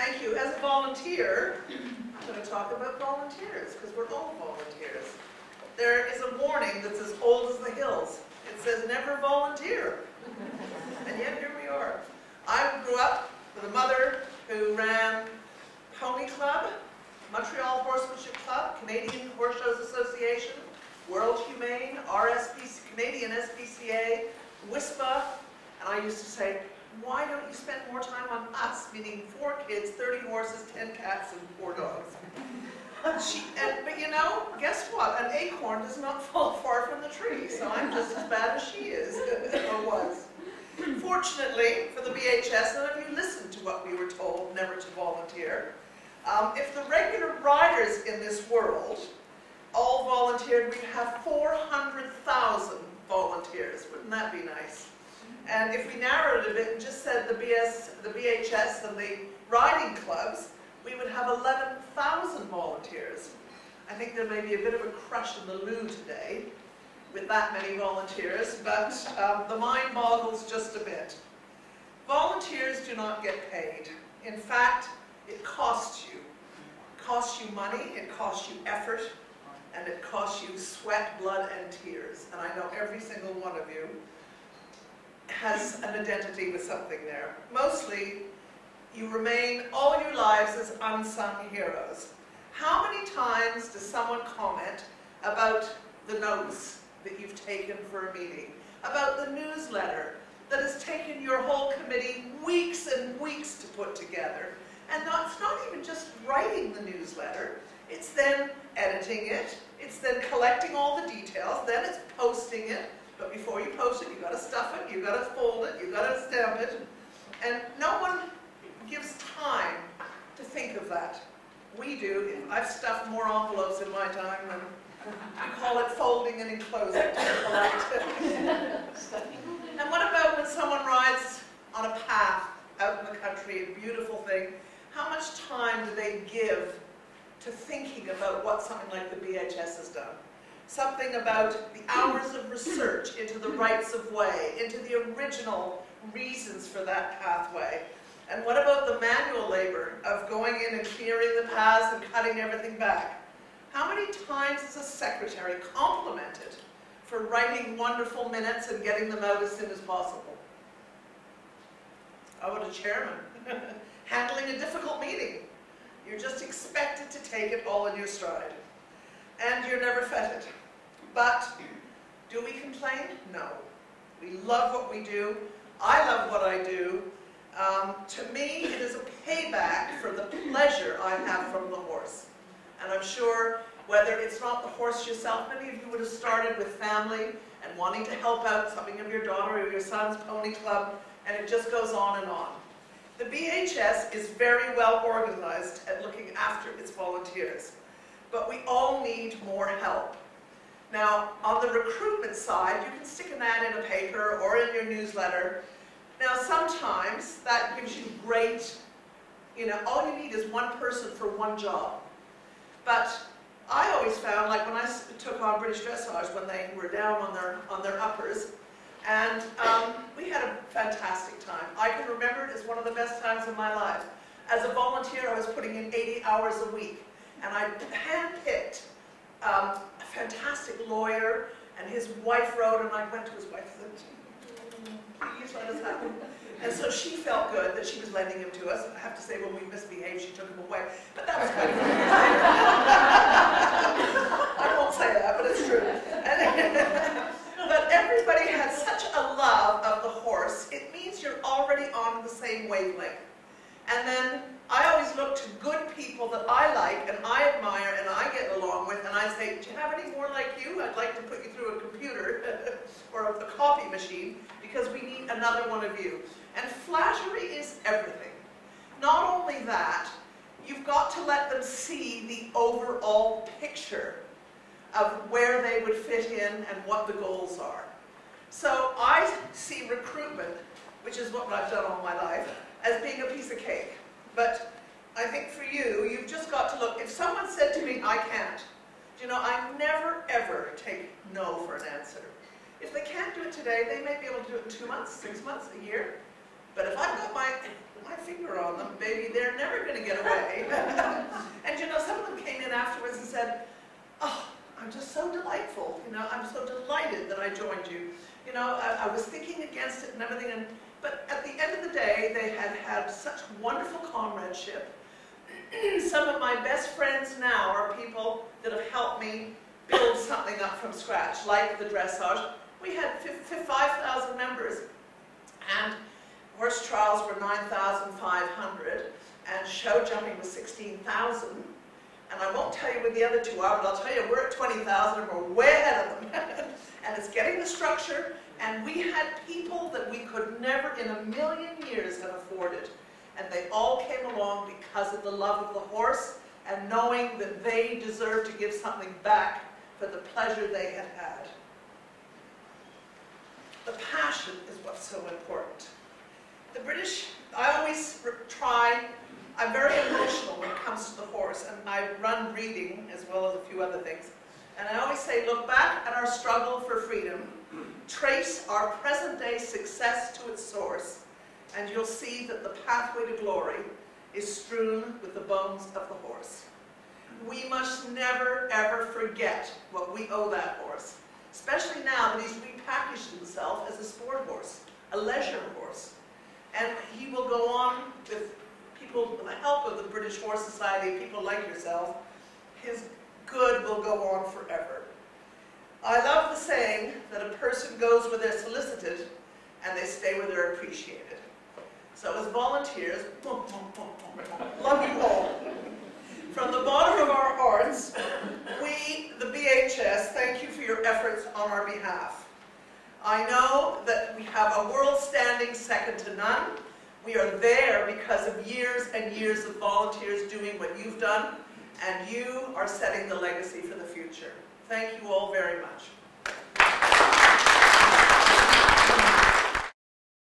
Thank you. As a volunteer, I'm going to talk about volunteers, because we're all volunteers. There is a warning that's as old as the hills. It says, never volunteer. And yet here we are. I grew up with a mother who ran Pony Club, Montreal Horsemanship Club, Canadian Horse Shows Association, World Humane, RSPC, Canadian SPCA, WISPA, and I used to say, why don't you spend more time on us, meaning 4 kids, 30 horses, 10 cats, and 4 dogs? But you know, guess what? An acorn does not fall far from the tree, so I'm just as bad as she is, or was. Fortunately for the BHS, none of you listened to what we were told never to volunteer. If the regular riders in this world all volunteered, we'd have 400,000 volunteers. Wouldn't that be nice? And if we narrowed it a bit and just said the BHS and the riding clubs, we would have 11,000 volunteers. I think there may be a bit of a crush in the loo today with that many volunteers, but the mind boggles just a bit. Volunteers do not get paid. In fact, it costs you. It costs you money, it costs you effort, and it costs you sweat, blood, and tears. And I know every single one of you has an identity with something there. Mostly, you remain all your lives as unsung heroes. How many times does someone comment about the notes that you've taken for a meeting, about the newsletter that has taken your whole committee weeks and weeks to put together? And it's not even just writing the newsletter, it's then editing it, it's then collecting all the details, then it's posting it, but before you post it, you've got to stuff it, you've got to fold it, you've got to stamp it, and no one gives time to think of that. We do. I've stuffed more envelopes in my time than we call it folding and enclosing. And what about when someone rides on a path out in the country, a beautiful thing, how much time do they give to thinking about what something like the BHS has done? Something about the hours of research into the rights of way, into the original reasons for that pathway. And what about the manual labor of going in and clearing the paths and cutting everything back? How many times is a secretary complimented for writing wonderful minutes and getting them out as soon as possible? How about a chairman? Handling a difficult meeting. You're just expected to take it all in your stride. And you're never feted. But do we complain? No. We love what we do. I love what I do. To me, it is a payback for the pleasure I have from the horse. And I'm sure whether it's not the horse yourself, many of you would have started with family and wanting to help out something of your daughter or your son's pony club, and it just goes on and on. The BHS is very well organized at looking after its volunteers, but we all need more help. Now, on the recruitment side, you can stick an ad in a paper or in your newsletter. Now, sometimes that gives you great, all you need is one person for one job. But I always found, like when I took on British Dressage when they were down on their uppers, and we had a fantastic time. I can remember it as one of the best times of my life. As a volunteer, I was putting in 80 hours a week, and I handpicked a fantastic lawyer, and his wife wrote, and I went to his wife and said, please let us have him. And so she felt good that she was lending him to us. I have to say, when we misbehaved, she took him away. But that was kind of I won't say that, but it's true. But everybody had such a love of the horse. It means you're already on the same wavelength. And then I always look to good people that I like and I admire and I get along with, and I say, do you have any more like you? I'd like to put you through a computer or a copy machine, because we need another one of you. And flattery is everything. Not only that, you've got to let them see the overall picture of where they would fit in and what the goals are. So I see recruitment, which is what I've done all my life, as being a piece of cake. But I think for you, you've just got to look. If someone said to me, I can't, I never ever take no for an answer. If they can't do it today, they may be able to do it in 2 months, 6 months, a year. But if I've got my finger on them, baby, they're never going to get away. And you know, some of them came in afterwards and said, oh, I'm just so delightful. You know, I'm so delighted that I joined you. You know, I was thinking against it and everything, but at the end of the day, they had had such wonderful comradeship. Some of my best friends now are people that have helped me build something up from scratch, like the dressage. We had 5,000 members, and horse trials were 9,500, and show jumping was 16,000. And I won't tell you where the other two are, but I'll tell you we're at 20,000 and we're way ahead of them. And it's getting the structure, and we had people that we could never in a million years have afforded. And they all came along because of the love of the horse and knowing that they deserve to give something back for the pleasure they had had. The passion is what's so important. The British, I always try, I'm very emotional when it comes to the horse, and I run breeding as well as a few other things. And I always say, look back at our struggle for freedom, trace our present-day success to its source, and you'll see that the pathway to glory is strewn with the bones of the horse. We must never, ever forget what we owe that horse, especially now that he's repackaged himself as a sport horse, a leisure horse. And he will go on with people, with the help of the British Horse Society, people like yourself, his good will go on forever. I love the saying that a person goes where they're solicited and they stay where they're appreciated. So as volunteers, love you all. From the bottom of our hearts, we, the BHS, thank you for your efforts on our behalf. I know that we have a world standing second to none. We are there because of years and years of volunteers doing what you've done, and you are setting the legacy for the future. Thank you all very much.